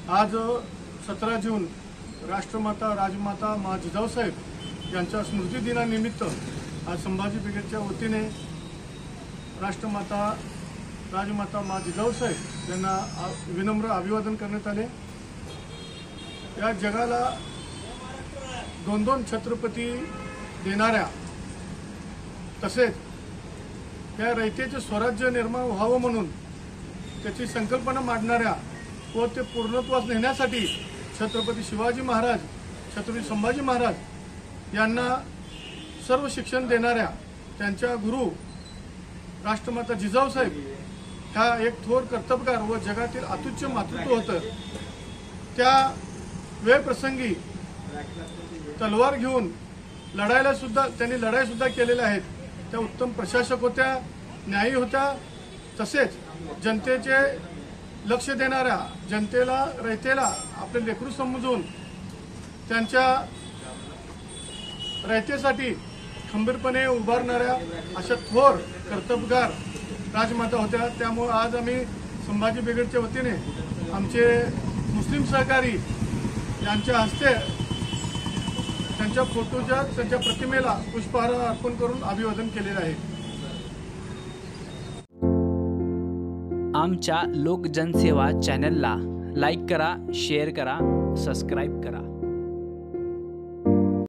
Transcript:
आज 17 जून राष्ट्रमाता राजमाता मा जिजाऊसाहेब यांच्या स्मृती दिनानिमित्त आज संभाजी ब्रिगेडच्या वतीने राष्ट्रमाता राजमाता मा जिजाऊसाहेब यांना विनम्र अभिवादन करण्यात आले। या जगाला दोन दोन छत्रपती देणाऱ्या तसेच त्या रयतेचे स्वराज्य निर्माण व्हावं म्हणून त्याची संकल्पना मांडणाऱ्या व ते पूर्णत्वास नेण्यासाठी छत्रपती शिवाजी महाराज छत्रपती संभाजी महाराज यांना सर्व शिक्षण देणाऱ्या त्यांच्या गुरु राष्ट्रमाता जिजाऊसाहेब ह्या एक थोर कर्तबगार व जगातील अत्युच्च मातृत्व होतं। त्या वेळ प्रसंगी तलवार घेऊन लढायला सुद्धा त्यांनी लढाई सुद्धा केलेल्या आहेत। त्या उत्तम प्रशासक होत्या, न्यायी होत्या, तसेच जनतेचे लक्ष देणाऱ्या, जनतेला रयतेला आपले लेकरू समजून त्यांच्या रयतेसाठी खंबीरपणे उभारणाऱ्या अशा थोर कर्तबगार राजमाता होत्या। त्यामुळे आज आम्ही संभाजी ब्रिगेडच्या वतीने आमचे मुस्लिम सहकारी यांच्या हस्ते त्यांच्या फोटोच्या त्यांच्या प्रतिमेला पुष्पहार अर्पण करून अभिवादन केलेले आहे। आमच्या लोक जनसेवा चॅनलला लाईक करा, शेअर करा, सबस्क्राईब करा।